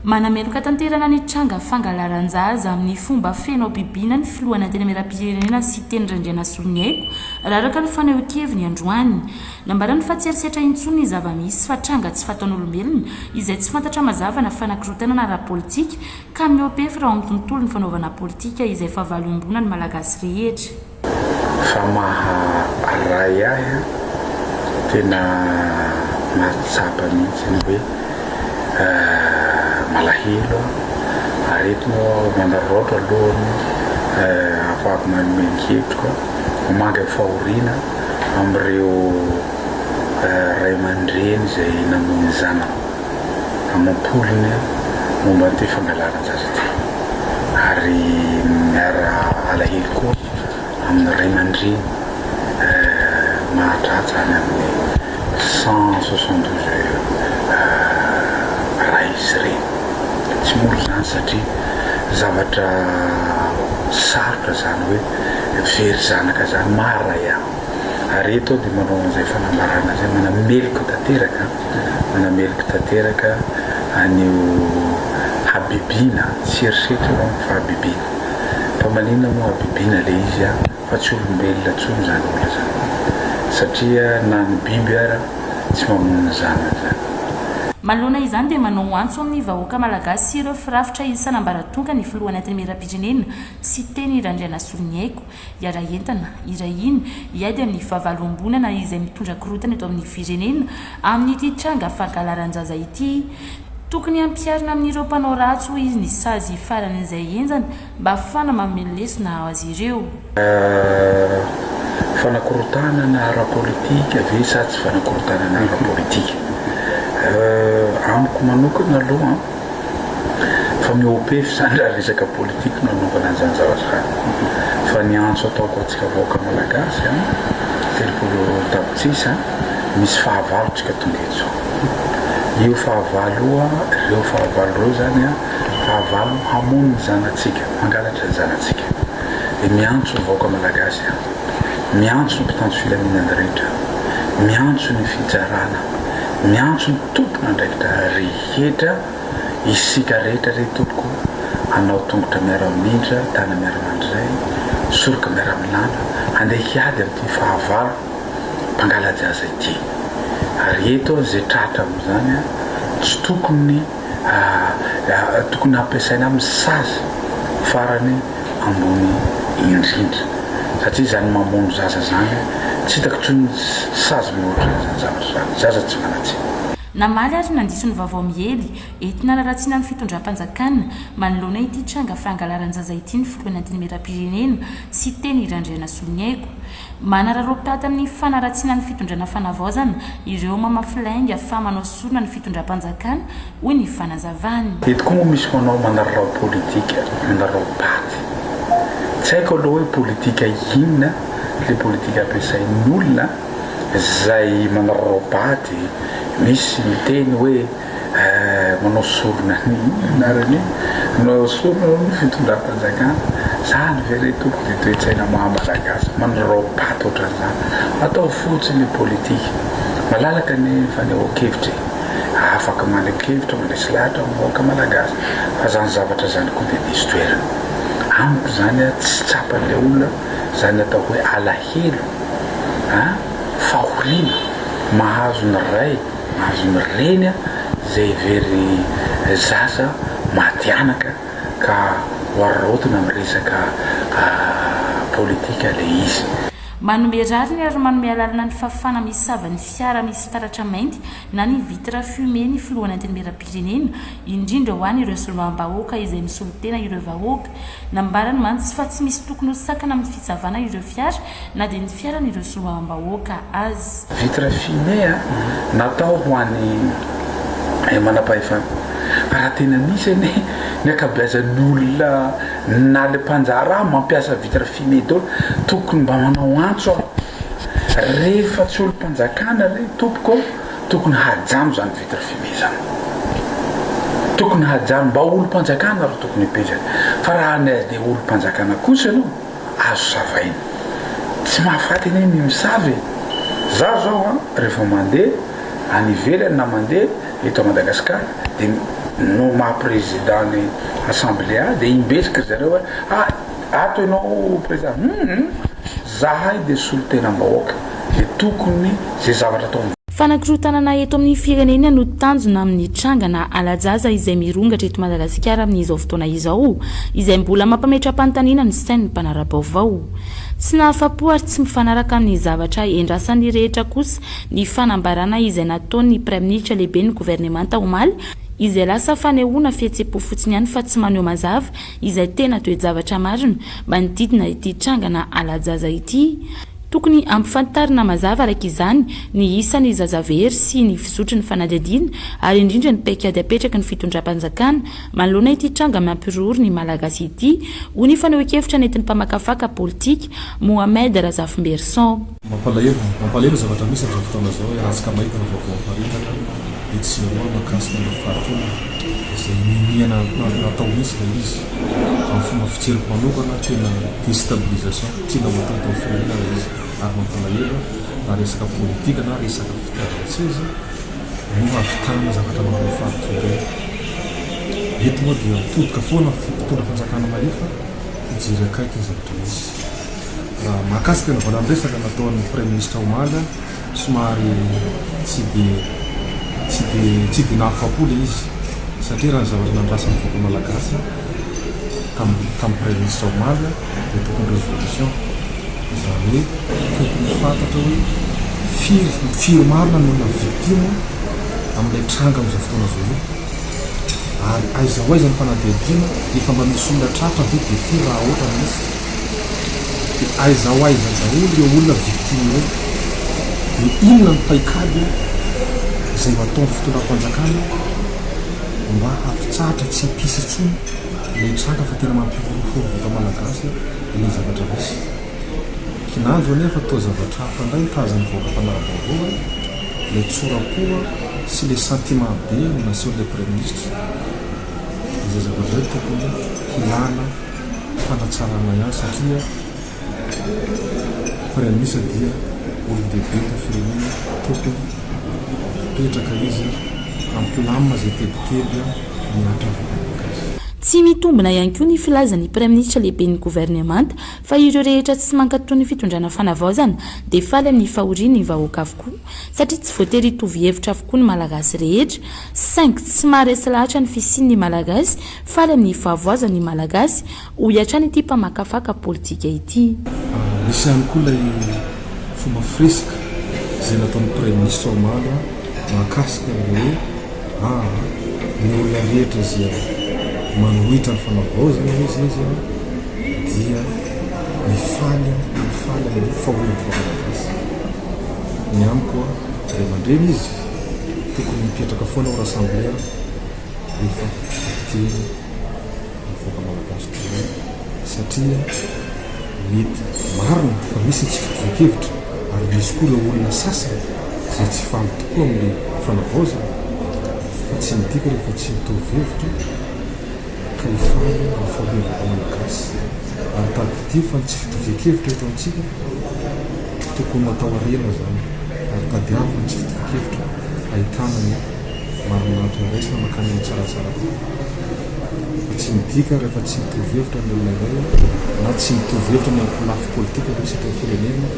Manameloka tanterana ny tranga fangalaran-jaza amin'ny fomba feno bibina ny filohana tena miram-pirenena sy teny Randriana Solonyaiko raha araka ny fanehoan-keviny androany. Nambarany fa tsy erisetra intsony ny zava-misy fa tranga tsy fataon'olombelona izay tsy fantatra mazava na fanakirotana na ara-politika ka miopefy raha amin'ny tontolo ny fanaovana politika izay fahavalombona ny malagasy rehetra. Fa maharay ahy tena mahatsapa mihitsy ny hoe malahelo aretino mandarotra alohany afaka manomenkevitra mamaga fahoriana amin'ireo ray aman-dreny izay namono zanany amam-polony momba ty fangalaran-jaza ty ary miara alahelo koa amin'ny ray aman-dreny mahatratra any amin'ny 172 ray izy reny tsy molo zany satria zavatra sarotra zany hoe very zanaka zany maharay ahy ary eto dia manao an'izay fanambarana zay manameloko tanteraka anio habibina tsy erisetra no fa habibina fa maninona moa habibina le izy fa tsy olombelona tsony zany olona zany satria na ny biby ara tsy mamono zanany zany. Manoloana izany dia manao antso amin'ny vahoaka malagasy ireo firafitra isan'ambaratonga ny filohana teny miram-pirenena sy teny Randriana Solonyaiko hiara entana irahiny hiady amin'ny fahavalombonana izay mitondra korotana eto amin'ny firenena amin'ity tranga fangalaran-jaza ity. Tokony ampiarina amin'ireo mpanao ratso izy ny sazy faran'izay enjana mba afana mamelo lesona azy ireo. Fanakorotana na ara-politika ve sa tsy fanakorotana na ara-politika amiko manokana aloha fa miopefy zany raha resaka politika nanaovana an'izany zavatra fa ny antso ataoko atsika vahoaka malagasy telopolo tapitrisa misy fahavalo tsika tonga eto io fahavalo ireo fahavalo reo zany fahavalo hamono ny zanatsika mangalatra ny zanatsika dia miantso ny vahoaka malagasy miantso ny mpitandro filaminana rehetra miantso ny fitsarana miantso ny tompona ndraikitra rehetra isika rehetra re tompoko hanao tongotra miara-mindra tana miara-mandray soroka miara-milana handeha hiady amin'ity fahavalo mpangalajaza ity ary eto zay tratra amin'izany tsy tokony hampiasaina amin'ny sazy farany ambony indrindra satria zany mamono zaza zany tsy hitako tsony sazy mihoatra zany zavatra zany zaza tsy manatsy. Namaly ary nandiso ny vaovao miely entina naratsiana ny fitondram-panjakana manoloana ity tranga fangalaran-jaza ity ny filohana teny miram-pirenena sy teny Randriana Solonyaiko. Manararaopaty amin'ny fanaratsiana ny fitondrana fanavaozana ireo mamafilainga fa manao sorona ny fitondram-panjakana hoy ny fanazavany. Eto koa moa misy manao manararao politika manararaopaty tsy haiko aloha hoe politika inona le politika ampiasain'olona zay manararaopaty misy miteny hoe manao sorona narany manao sorona ny fitondram-panjakana zany very toko dia toetsaina mahamalagasy manararaopaty ohatran'izany atao fotsiny politika malalaka ny fanehoan-kevitra afaka maneho-kevitra mandresy lahatra vahoaka malagasy fa zany zavatra zany koa dia nisy toerana amiko zany tsy tsapan'ilay olona zany atao hoe alahelo fahoriana mahazo ny ray mahazo ny reny zay very zaza matianaka ka hoararaotina amin'ny resaka politika le izy. Manome rariny ary manome alalana ny fafana misy savan'ny fiara misy fitaratra mainty na ny vitra fumé ny filohana teny miram-pirenena indrindra ho any ireo soloam-bahoaka izay misolotena ireo vahoaka nambarany mantsy fa tsy misy tokony ho sakana amin'ny fitsavana ireo fiara na dia ny fiaran'ireo soloam-bahoaka azy. Vitra fumé natao ho an'ny manam-pahefana raha tena misy ny akabeazan'olona na le mpanjara mampiasa vitra fumé dolo tokony mba manao antso rehefa tsy olo-mpanjakana re tompoko tokony hajano zany vitra fumé zany tokony hajano mba olo-mpanjakana ro tokony hipetraka fa raha ny dia olo-mpanjakana kosa anao azo savaina tsy mahafaty eny misavy za zao rehefa mandeha any ivelany na mandeha eto Madagasikara dia no maha-président ny assemblea dia imbesika zareo hoe ato ianao président zahay dia solo tena-bahoaka dia tokony zay zavatra atao fanakirotanana eto amin'ny firenena no tanjona amin'ny tranga na alajaza izay mirongatra eto Madagasikara amin'izao fotoana izao izay mbola mampametram-panontaniana ny sain'ny mpanara-baovao. Tsy nahafapo ary tsy mifanaraka amin'ny zavatra endrasany rehetra kosa ny fanambarana izay nataon'ny praiminisitra lehibe ny governemanta omaly izay lasa fanehoana fihetseham-po fotsiny ihany fa tsy maneho mazava izay tena toe-javatra marina manodidina ity tranga na alajaza ity. Tokony ampifantarina mazava araka izany ny isan'ny zazavery sy ny fisotry ny fanadihadiana ary indrindra ny paikady apetraka ny fitondram-panjakana manoloana ity tranga mampiroro ny malagasy ity ho ny fanehoan-kevitra nentin'ny mpamakafaka politika Mohamed Razafimberson. Mampalahelo zavatra misy amin'izao fotoana izao ratsika mahita ny vaovao mparitaka etsy roa makasika ny fahatona izay mimiana natao misy la izy amin'ny fomba fijeriko manokana tena déstabilisation tiana matao firenena la izy ary mampalahelo raha resaka politika na resaka fitiavan-tseza no havitanana zavatra manao fahatona eto moa dia mitodika foana mpitondra fanjakana mahefa hijery akaiky ny zavatra misy raha mahakasika ny valanresaka nataon'ny praiminisitra Omala somary tsy dia nahafapo le izy satria raha ny zavatra nandrasan'ny vahoaka malagasy tamin'ny praiminisitra Omala dia tokony résolution izany hoe tokony fantatra hoe firy marina no olona victime amin'ilay tranga amin'izao fotoana izao ary aiza ho aiza ny fanadihadiana efa mba misy olona tratra ve dia firy raha ohatra misy dia aiza ho aiza daholo ireo olona victime hoe dia inona ny paikady izay ho ataon'ny fitondram-panjakana mba hampitsahatra tsy hampisy intsony ilay tranga fa tena mampiroro vahoaka malagasy ilay zavatra misy kinandro anefa atao zavatra hafa indray tazany vahoaka mpanara-baovao ilay tsorapoa sy ilay sentiment be no nasehoan'ilay praiminisitra izay zavatra izay tokony hilana fanatsarana ihany satria praiminisitra dia olon-dehibe ny firenena tokony petraka izy ampilamina zay tebiteby miatra vahoaka. Tsy mitombina ihany koa ny filazan'ny praiminisitra lehibe ny governemanta fa ireo rehetra tsy mankatao ny fitondrana fanavaozana dia faly amin'ny fahoriany ny vahoaka avokoa satria tsy voatery hitovy hevitra avokoa ny malagasy rehetra saingy tsy maharesy lahatra ny fisian'ny malagasy faly amin'ny fahavoazana ny malagasy ho hiatrany ity mpamakafaka politika ity. Misy ihany koa ilay fomba fresika izay nataon'ny praiminisitra Omala mahakasika hoe ny olona rehetra izay manohitra ny fanavaozana izy dia mifaly amin'ny fahoriana malagasy. Ny amiko ray aman-dreny izy tokony mipetraka foana ao assemblea rehefa teny mivoaka malagasy toy satria mety marina fa misy tsy fitovan-kevitra ary misy koa ireo olona sasany izay tsy faly tokoa amin'ilay fanavaozana fa tsy midika rehefa tsy mitovy hevitra ka hifaly ny fahoriana malagasy ary tady fa tsy fitovan-kevitra eto amintsika tokony atao arena zany ary tady hafa ny tsy fitovan-kevitra ahitana ny marinahitra raisina makany amin'ny tsaratsara koa fa tsy midika rehefa tsy mitovy hevitra ny olona iray na tsy mitovy hevitra ny amin'ny lafy politika misy eto amin'ny firenena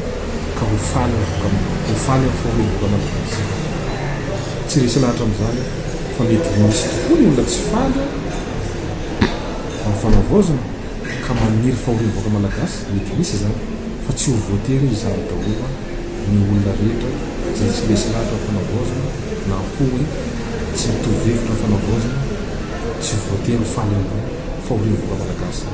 ka ho faly amin'ny fahoriana malagasy. Tsy resy lahatra amin'izany fa mety misy tokoa ny olona tsy faly amin'ny fanavaozana ka maniry fahoriana vahoaka malagasy mety misy zany fa tsy ho voatery izany daholo ny olona rehetra izay tsy resy lahatra amin'ny fanavaozana na koa hoe tsy mitovy hevitra amin'ny fanavaozana tsy voatery faly amin'ny fahoriana vahoaka malagasy.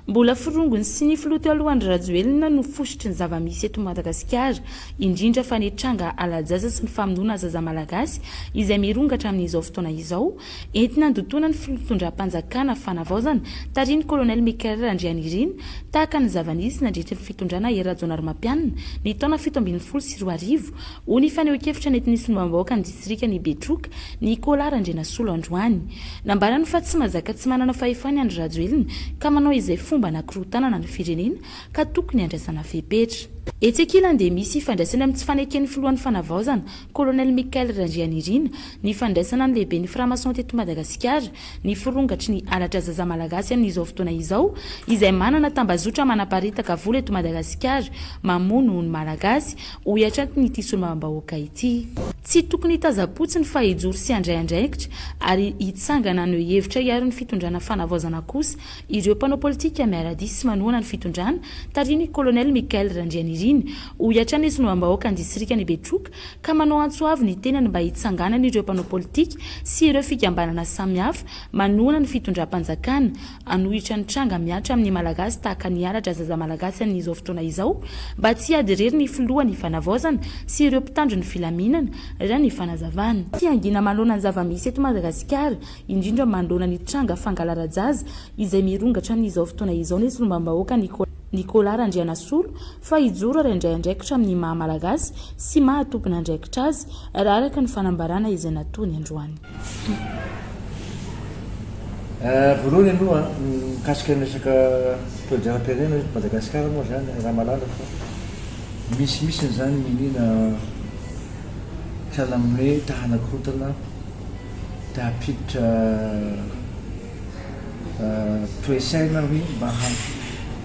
Mbola firongony sy ny filoha teo alohan'ny Rajoelina no fositry ny zava-misy eto Madagasikara indrindra fa ny tranga alajaza sy ny famonoana zaza malagasy izay mirongatra amin'izao fotoana izao entina handotona ny fitondram-panjakana fanavaozana tariny kolonel Mikael Andrianirina tahaka ny zava-nisy nandritra ny fitondrana Rajaonarimampianina ny taona 1740 ho ny fanehoan-kevitra nentin'ny sombam-bahoaka ny distrika ny Betroka ny Kolara Andrenasolo Androany nambarany fa tsy mazaka tsy manana fahefany andry Rajoelina ka manao izay fomba anankiroa tanana ny firenena ka tokony andraisana fepetra. etsekilany dia misy fandraisana amin'ny tsy faneken'ny filohan'ny fanavaozana kolonel Mikael Randrianirina ny fandraisana ny lehibe ny framason teto Madagasikara ny firongatry ny alatra zaza malagasy amin'izao fotoana izao izay manana tambazotra manaparitaka vola eto Madagasikara mamono ny malagasy ho hiatranty ny ity solombavambahoaka ity. Tsy tokony tazapotsiny fa hijoro sy andray andraikitra ary hitsangana no hevitra hiaro ny fitondrana fanavaozana kosa ireo mpanao politika miaradisy sy manohana ny fitondrana tariny kolonel Mikael Randrianirina ho hiatrany solombavambahoaka ny distrika ny Betroka ka manao antsoavy ny tenany mba hitsanganana ireo mpanao politika sy ireo fikambanana samihafa manohana ny fitondram-panjakana anohitra ny tranga miatra amin'ny malagasy tahaka ny alatra zaza malagasy amin'izao fotoana izao mba tsy adirery ny filohan'ny fanavaozana sy ireo mpitandro ny filaminana raha ny fanazavana. Tiangina malona ny zava-misy eto Madagasikara indrindra mandona ny tranga fangalarajaza izay mirongatra amin'izao fotoana izao ny solombavambahoaka Nicolas Randrianasolo fa hijoro ary andray andraikitra amin'ny maha malagasy sy maha tompona andraikitra azy raha araka ny fanambarana izay nataony androany. Voalohany aloha mikasika ny resaka toeram-pirenena eto Madagasikara moa zany raha malala fa misy zany minina sahala amin'ny hoe tahanakorotana tahapiditra toe-saina hoe mba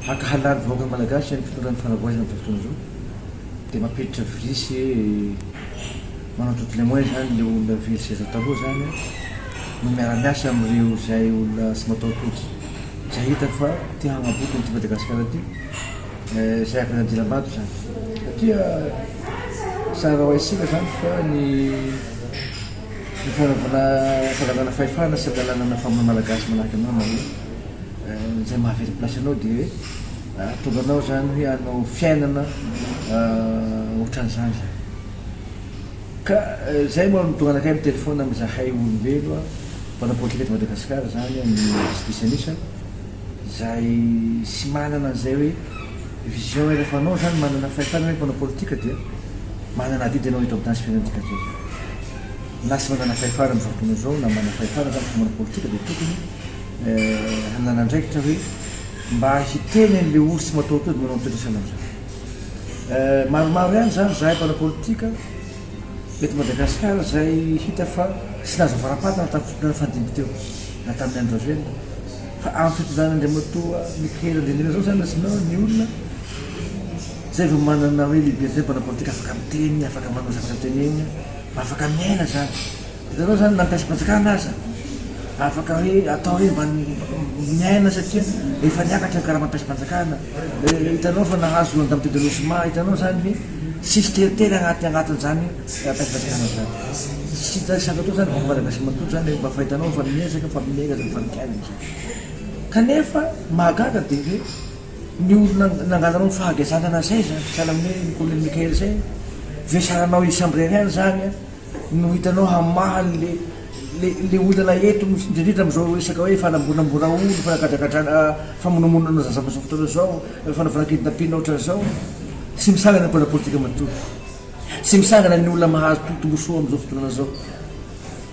hakahalany vahoaka malagasy ny fitondran'ny fanavaozana amin'ny fotoana izao dia mampiditra virisy manao toutes les moyens zany le olona virisy aza taloha zany no miara-miasa amin'ireo zay olona sy mataototsy zay hita fa tia hanaboty ny Madagasikara ty zay ampianadiram-bato zany satria sara ho isika zany fa ny fangalana fahefana sy angalanana famona malagasy manahaka anao na hoe zay mahavely plasy anao dia hoe tonga anao zany hoe anao fiainana ohatran'izany zany ka zay moa tonga anakay amin'ny telefona mizahay olombelo mpanao politika eto Madagasikara zany amin'ny spesialista zay sy manana an'izay hoe vision rehefa anao zany manana fahefana hoe mpanao politika dia manana adidy anao eto amin'ny tany sy fiainantsika zay na sy manana fahefana amin'ny fotoana izao na manana fahefana zany fomana politika dia tokony hanana andraikitra hoe mba hiteny an'le olo sy mataotody manao toetrasana amin'izany maromaro ihany zany zahay mpanao politika eto Madagasikara zay hita fa sy nazo varapatana tamin'ny fitondràna fandimby teo na tamin'ny andro azo eny fa amin'ny fitondràn'Andriamatoa Mikael Randrianirina zao zany lasinao ny olona zay vao manana hoe liberté mpanao politika afaka miteny afaka manao zavatra teneny afaka miaina zany hitanao zany nampiasa mpanjakana aza afaka hoe atao hoe mba miaina satria efa niakatra karaha mampiasa mpanjakana hitanao fa nahazo olona tamin'ny tedenosima hitanao zany hoe sisy teritery agnatin'izany mampiasa mpanjakana zany sy sakatao zany Malagasy matoto zany mba fahitanao fa miezaka fa miega zany fa mikiaina zany kanefa mahagaga dia hoe ny olona nangalanao ny fahagazanana zay zany sahala amin'ny hoe kolonel Mikael zay vesaranao isambreny any zany no hitanao hamahany le olana eto indrindra am'izao resaka hoe fanambonambona olo fanakajakadrana famonomonana zazamazao fotoana zao fanavanakidinapina ohatran'izao sy misangana ny mpanao politika matoto sy misangana ny olona mahazo tombosoa am'izao fotoana zao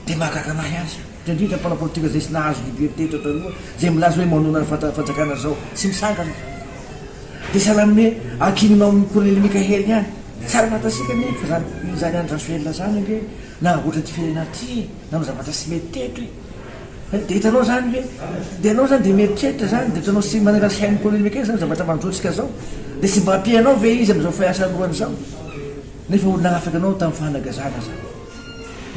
dia mahagaga anahy azy indrindra mpanao politika zay sy nahazo liberté to taloha zay milaza hoe manona ny fanjakana zao sy misangana dia sahala amin'ny hoe akininao amin'ny kolonel Mikael ihany tsara matasika nefa zany zany andro rasoelona zany hoe na ohatra ty firenena ty na no zavatra sy mety teto dia hitanao zany hoe dia anao zany dia mieritreritra zany dia hitanao sy manana sain'ny kolonel Mikael zany zavatra manjotsika zao dia sy mba ampianao ve izy am'izao fahiasa alohany zao nefa olona hafaka anao tamin'ny fahanagazana zany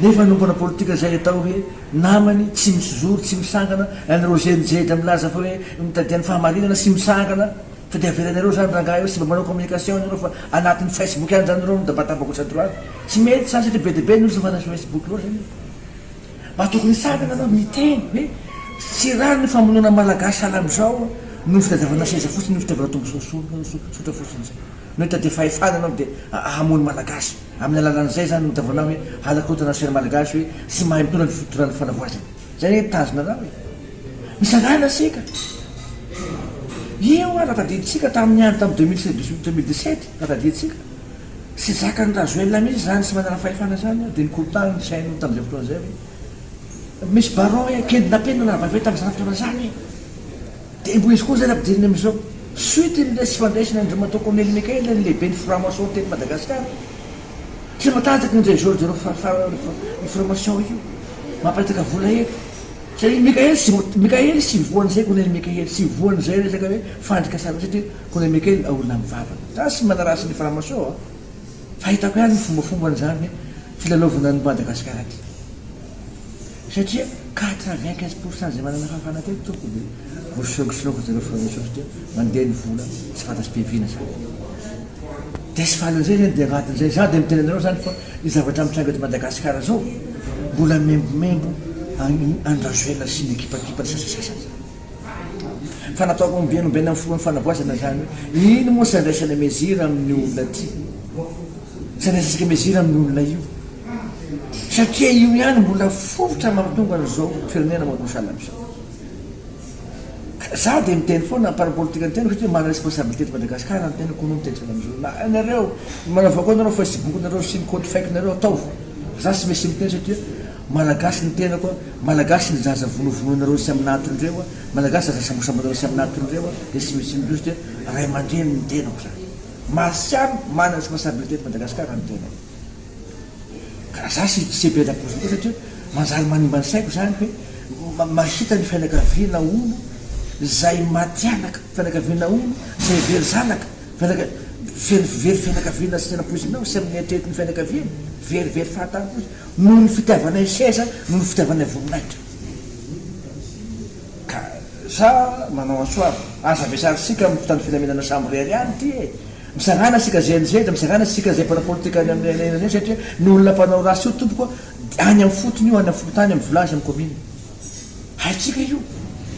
nefa nombana politika zay atao hoe namany tsy misy zoro tsy misangana an'ireo jenijely milaza fa hoe mitadian'ny fahamarinana sy misangana fa dia averanareo zany rangahy eo sy mba manao communication anareo fa anatin'ny Facebook any zany reo dabatabako gauche à droite tsy mety zany satria be dia be ny olo zavana Facebook loatra zany mba tokony isangana anao miteny hoe tsy raha ny famonoana malagasy sahala am'izao no fitadiavana seza fotsiny no fitiavana tombosotra fotsiny zay no hitadia fahefana anao dia hamono malagasy amin'ny alalan'izay zany no hitavanao hoe halakorotana saina malagasy hoe sy mahay mitondra ny fitondrana fanavoazana zay hoe tazona raha hoe misangana asika io raha tadiditsika tamin'ny andro tamin'ny 2017 raha tadiditsika sy zakany razoelona mihitsy zany sy manana fahefana zany dia nikolotany ny sainy tamin'izay fotoana zay hoe misy baron hoe kendinapena na raha vavery tamin'izany fotoana zany dia mbo izy koa zay ampidiriny am'izao suite le sy fandraisana andreo matao Corneille Michael ny lehibe ny franc-maçon teny Madagasikara tsy matanjaka n'izay Georges ny franc-maçon io mampataka vola eky satria Michael sy voan'izay Corneille Michael sy voan'izay resaka hoe fandrika sara satria Corneille Michael olona mivavaka za sy manarasy ny franc-maçon fa hitako ihany ny fombafomban'izany hoe filalaovana ny Madagasikara ty satria 95% zay manana fahafana teny toko dia voasogosogo zareo franc-maçon satria mandeha ny vola tsy fantasy pivina zany dia sy fahalan'izay zany dia agnatin'izay za dia miteny anareo zany fa ny zavatra mitranga eto Madagasikara zao mbola membomembo andrazoela sy ny ekipakipa ny sasasasany fa nataoko mbienombena amin'ny foan'ny fanavoazana zany hoe ino moa sandraisana mesure amin'ny olona ty sandraisasika mesure amin'ny olona io satria io ihany mbola fofotra mampitonga an'izao firenena manosala am'izao za dia miteny foana parapolitika ny tenako satria mana responsabilité ty Madagasikara ny tenako no miteny sala am'izao na nareo manavao koa nareo Facebook nareo sy ny compte fake nareo ataovy za sy mesy miteny satria malagasy ny tenako malagasy ny zaza vonovononareo sy amin'naton'ireo malagasy zaza samosambanareo sy amin'naton'ireo dia sy mesy midro satria ray aman-dreny ny tenako zany masiamy mana responsabilité ty Madagasikara ny tenako ka za sy be laposiny koa satria manjary manimba ny saiko zany hoe mahita ny fianakaviana olo zay matianaka fianakaviana olo zay very zanaka very fianakaviana sy tenapoizinao sy amin'ny atretin'ny fianakaviana very fahatampozy noho ny fitiavana seza noho ny fitiavana voninahitra ka za manao asoava aza vesarisika amin'ny fotany filamenana sambriary ihany ty misagana sika zay da misagana sika zay parapolitika any amin'ny satria ny olona mpanao rasy io tompoko any amin'ny fotony io any amin'ny fototany amin'ny village amin'ny commune haitsika io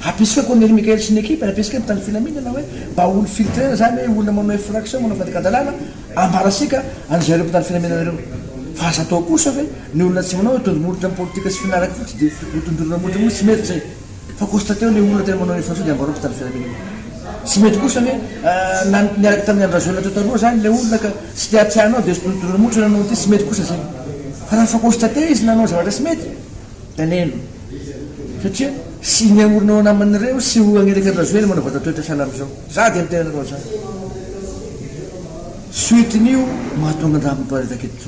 ampiasika Corneille Michael sy ny ekipa ampiasika mitany filaminana hoe mba olo filtrena zany hoe olona manao infraction manao fandikadalana ambarasika an'zareo mitany filamenanareo fa aza atao kosa hoe ny olona tsy manao hoe tondomolotra amin'ny politika sy finaraka fotsy dia tondorona molotra motsy tsy mety zay fa constaté ny olona tena manao infraction dia ambarao mitany filaminana tsy mety kosa hoe niaraka tamin'ny andrazoana teo taloha zany le olona ka tsy tiatianao dia tondorona molotra nanao ty tsy mety kosa zay fa raha fa constaté izy nanao zavatra tsy mety da neno satria sy ny amoronao naman'ireo sy ho agneraka andrazoely manao vatatoetra sala am'izao za dia mitena anareo zany suiten'io mahatonga andraha miparitaka eto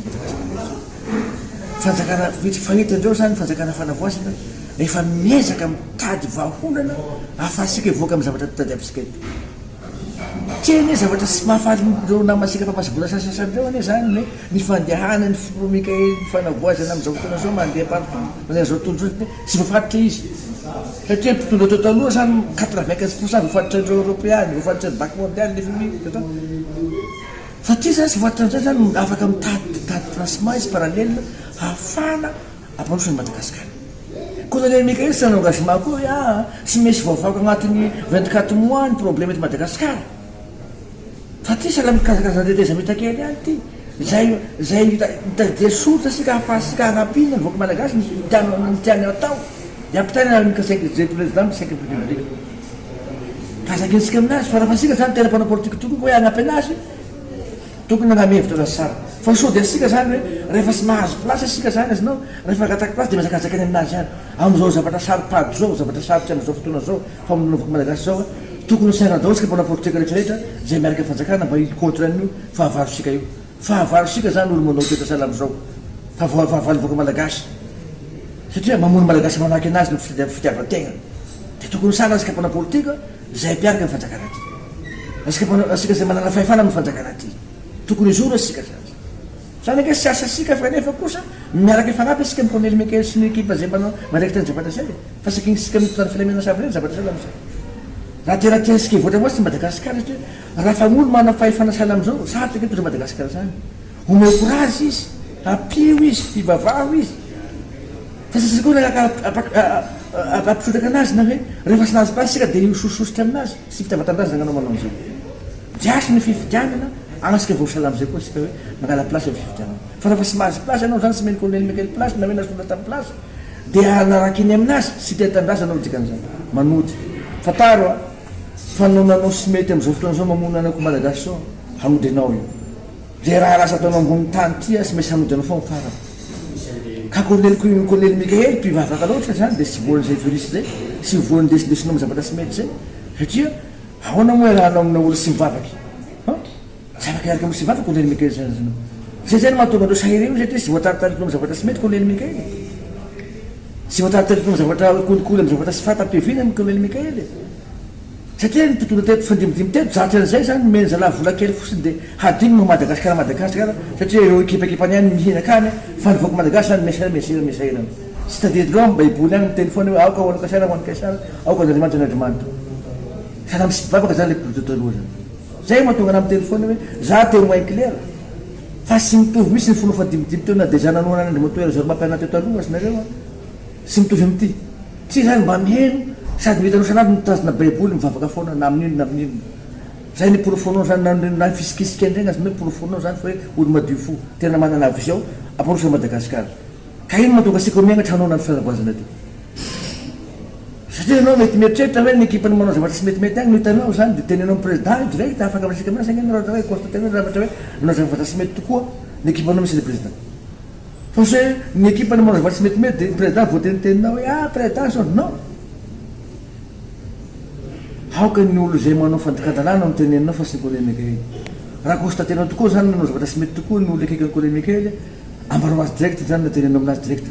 fanjakana fahita andreo zany fanjakana fanavoasana efa miezaka mitady vaholana ahafahasika hivoaka amin'ny zavatra titady amitsika eto tiany zavatra sy mahafaly namasika mpamasibola sasasandreo ane zany hoe ny fandehana ny foromika ny fanavoazana am'izao fotoana zao mandeha partout mandeha zao tontolo sy voafaritra izy satria mpitondra teo taloha zany 95% voafaritra andreo européany voafaritra ny banque mondiale nefmi fa ty zany sy voafaritra an'izay zany afaka mitady placement izy parallèle hafana ampandrosany Madagasikara Corneille Michael sy nanao engagement koa hoe sy mesy vaovako agnatin'ny 24 mois ny problème eto Madagasikara fa ty sala mikazakazandeteza mitakely ihany ty zay mitadia soritra sika ahafahasika hanampina ny voaka malagasy tiany atao dia ampitany mikazay président ny 5 république kazakinsika aminazy fa raha fasika zany tena mpanao politique tokony hoe hanampy anazy tokony nanamevitra raha sara fa sody asika zany hoe rehefa sy mahazo place asika zany azinao rehefa agataky place dia mazakazaka any aminazy any amin'izao zavatra saripady zao zavatra sarotra amin'izao fotoana zao fa amin'ny voaka malagasy zao tokony sainadao sika mpanao politika rehetrarehetra zay miaraka fanjakana mba hicontre an'io fahavarosika io fahavarosika zany olo manao toetra sala am'izao fa vahavalo voaka malagasy satria mamono malagasy manahaky anazy no fitiavan-tegna dia tokony sana asika mpanao politika zay mpiaraka amin'ny fanjakana ty asika zay manana fahefana amin'ny fanjakana ty tokony izoro asika zany ake sy asa asika fa nefa kosa miaraka ifanampy asika amin'ny Corneille Michael sy ny ekipa zay manao mandraiky teny zavatra zay fa sakinsika mitany filamena sabreny zavatra sala am'izay raha tena tiasika hivoatra moatsy Madagasikara satria raha fa gn'olo mana fahefana sala am'izao sarotra eto Madagasikara zany omeo courage izy apio izy hivavaho izy fa sasika koa ampisotraka anazy na hoe rehefa sy nahazo place sika dia iososositra aminazy sy fitiavatandrazy zanganao manao an'izao diasy ny fifidianana agnasika voasala am'izay koa sika hoe mangala place amin'ny fifidianana fa rehefa sy mahazo place anao zany sy meny Corneille Michael place na hoe nasola tamin'ny place dia anaraka iny aminazy sy tiatandraza anao dikan'izany manody fataro fa no nanao sy mety am'izao fotoana zao mamono anako malagasy zao hanody anao io zay raha rasa ataonao ambony tany tia sy maintsy hanody anao foa mifarana ka Corneille Michael mpivavaka loatra zany dia sy voan'izay virus zay sy voany desindesinao amin'ny zavatra sy mety zay satria ahoana moa rahanao amina olo sy mivavaky zavaka araka mo sy mivavaky koleny mikaely zany zanao zay zany mahatonga andreo sahireo satria sy voataritarikilo amy zavatra sy mety koleny mikaely sy voataritarikilo amy zavatra kolikoly amy zavatra sy fatampevina amy koleny mikaely satria ny tontolo teto fandimidimy teto zatra an'izay zany meny zalahy vola kely fosiny dia hadiny mo madagasikara satria ireo ekipakipany any mihinakany fa nivoaka madagasikara mesahirana sy tadedy loa amy baiboly any miteny foana hoe aoka hoan'ny kaisara hoan'ny kaisara aoka andriamanitra ny andriamanitra sana misy bavaka zany le prototaloha zany zay mahatonga ana miteny foana hoe za teo main clair fa sy mitovy misy ny folo fadimidimy teo na dia zananoana any andrimatoera zao mampiana teo taloha sinareo sy mitovy amity tsy zany mba miheno sady mihitanao sanandro mitazona baiboly mivavaka foana na amin'inona zay ny porofonao zany na fisikisika ndregny azy hoe porofonao zany fa hoe olo madio fo tena manana vision aporosa madagasikara ka ino mahatonga asika miaina tranona ny fianakaviazana ty satria anao mety mieritreritra hoe ny ekipany manao zavatra sy metimety agny no hitanao zany dia tenenao président direct afaka amintsika mina sagnany rahatra hoe constaté zavatra hoe manao zavatra sy mety tokoa ny ekipanao misy le président fa se ny ekipany manao zavatra sy metimety dia ny président voatenitenina hoe président so non aoka ny olo zay manao fandikadanana no teneninao fa sy polémique iny raha constatenao tokoa zany nanao zavatra sy mety tokoa ny olo akaiky ny polémique ely ambarao azy direct zany natenenao aminazy direct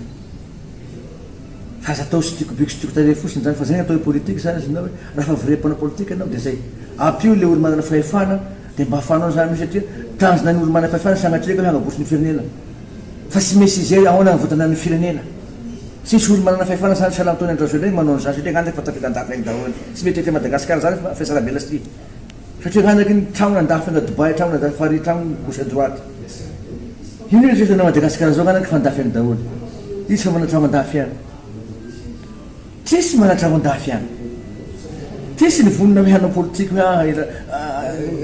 aza atao sy tiako biky sy tiako tare fosiny zany fa zay atao hoe politique zany izy nao hoe raha fa vrai mpana politique anao dia zay ampio le olo manana fahefana dia mba hafanao zany satria tanjona ny olo manana fahefana sanatreka hoe hanabotsy ny firenena fa sy misy izay ahoana votana ny firenena sisy olo manana fahefana zany salamtony andrazoely manao an'izany satria gandraky fa tapika andafy agny daholo sy mety ety madagasikara zany fa fiasarabela sy satria gandraky ny tragno andafy anga Dubai tragno andafy fary tragno gauche à droite ino io zay na madagasikara zao gandraky fa andafy agny daholo izy fa mana tragno andafy any tsisy mana tragno andafy any tsisy ny vonina hoe hanao politique hoe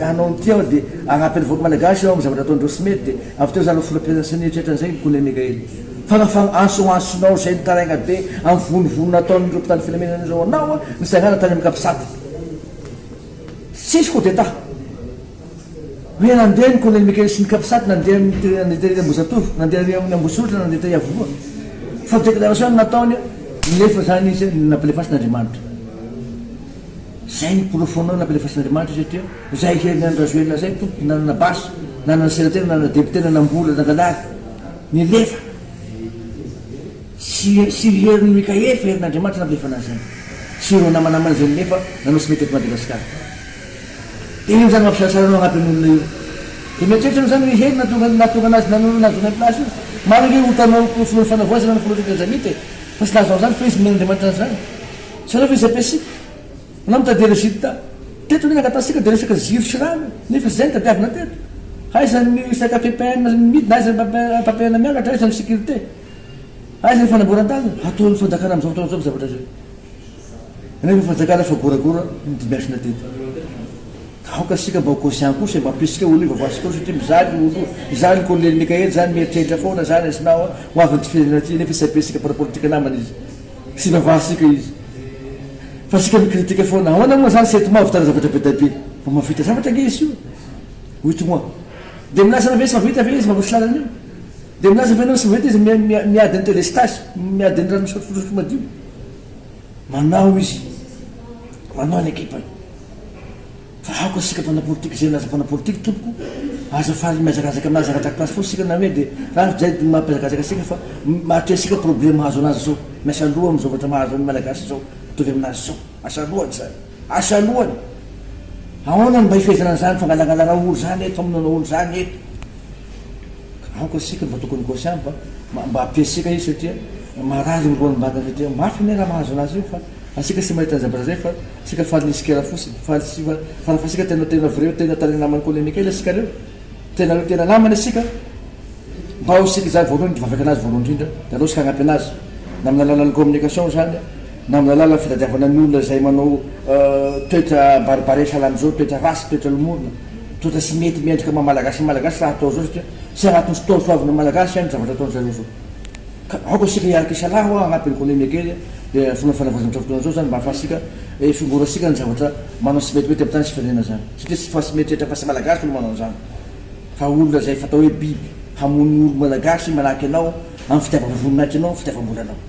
hanao amty ao dia agnampy voaka malagasy ao amy zavatra ataondreo sy mety dia avy teo zany folo-piasany eritreritran'izay polémique ely fanafana ansoansinao zay nitaraigna be amy vonivonina ataon'ireo mpitany filaminana zao anao nisagnana tany amy kapisady sisy coup d'état hoe nandeha ny polémique ely sy ny kapisady nandeha nandeha ambozatovy nandeha amin'ny ambosorotra nandeha tay avoa fa déclaration nataony nilefa zany izy nampalefasin'andriamanitra zay ny porofonao nampalefasin'andriamanitra satria zay heriny andrazoelina zay tompo nanana basy nanana sénateur nanana député nanambola nangalary nilefa sy heriny mikaely fa herin'andriamanitra nampalefanazy zany sy ireo namanamana zay nilefa nanao sy mety eto madagasikara io zany mampisasaranao agnatin'olona io dia mieritreritra zany hoe hery natonga anazy nanazona place io mariny hotanao folo fanavoazana na politique zanity fa sy lazao zany fa izy min'andriamanitra zany sanao fa izy apiasika anao mitady résultat teto ny nagatasika dia resaka ziro sy rano nefa zay tadiavina teto aizany isaka ppn midy na aizany papn miakatra aizany sécurité aizany fanamboran-tany ataony fanjakana am'izao fotoana zao zavatra zay nefa fanjakana fa goragora midimiasina teto aoka sika mba conscient kosa mba ampisika olo io vavoasika koa satria mizaly olo zany polémique ely zany mieritreritra foana zany izinao ho avy ny firenena ty nefa sy apiasika parapolitique namana izy sy vavasika izy fa sika mikritika foana ahoana moa zany sept mois vitana zavatra be dabe fa mavita zavatra nge izy io 8 mois dia minasana ve sy mavita ve izy mavosy lalana io dia minasa ve anao sy mavita izy miady ny télestage miady ny rano misotrosotro madio manao izy manao ny ekipany fa aoka sika mpana politique zay naza mpana politique tompoko aza faly miazakazaka aminazy zakatraka place fo sika na hoe dia raha zay mampiazakazaka sika fa mahatresika problème mahazo anazy zao miasa loha amy zavatra mahazo amy malagasy zao tovy aminazy zao asa lohany zany asa lohany ahoana mba hifezana zany fangalangalana olo zany eto aminana olo zany eto aoka sika mba tokony conscient mba ampiasika izy satria marazy miroany mbaka satria mafy ne raha mahazo anazy io fa asika sy mahita zavatra zay fa sika faly nisikera fosiny farafa sika tena vrai tena tarina namany polémique ely asika reo tena namany asika mba ho sika zany voalohany ivavaka anazy voalohany indrindra dia alao sika agnampy anazy na amina alalan'ny communication zany na amina alala fitadiavana ny olona zay manao toetra baribare salamy zao toetra rasy toetra lomorona toetra sy mety miendrika mamalagasy malagasy raha atao zao satria sy agnatin'ny fotoana soavina malagasy any zavatra ataony zareo zao aoka sika hiaraka isalaho agnampy ny polémique ely dia fomba fanavazana fotoana zao zany mba afasika fingorasika ny zavatra manao sy metimety am'tany sy firenena zany satria sy fa sy meritreritra fa sy malagasy olo manao zany fa olona zay fatao hoe biby hamony olo malagasy manahaky anao amy fitiavana voninahitra anao fitiavam-bolanao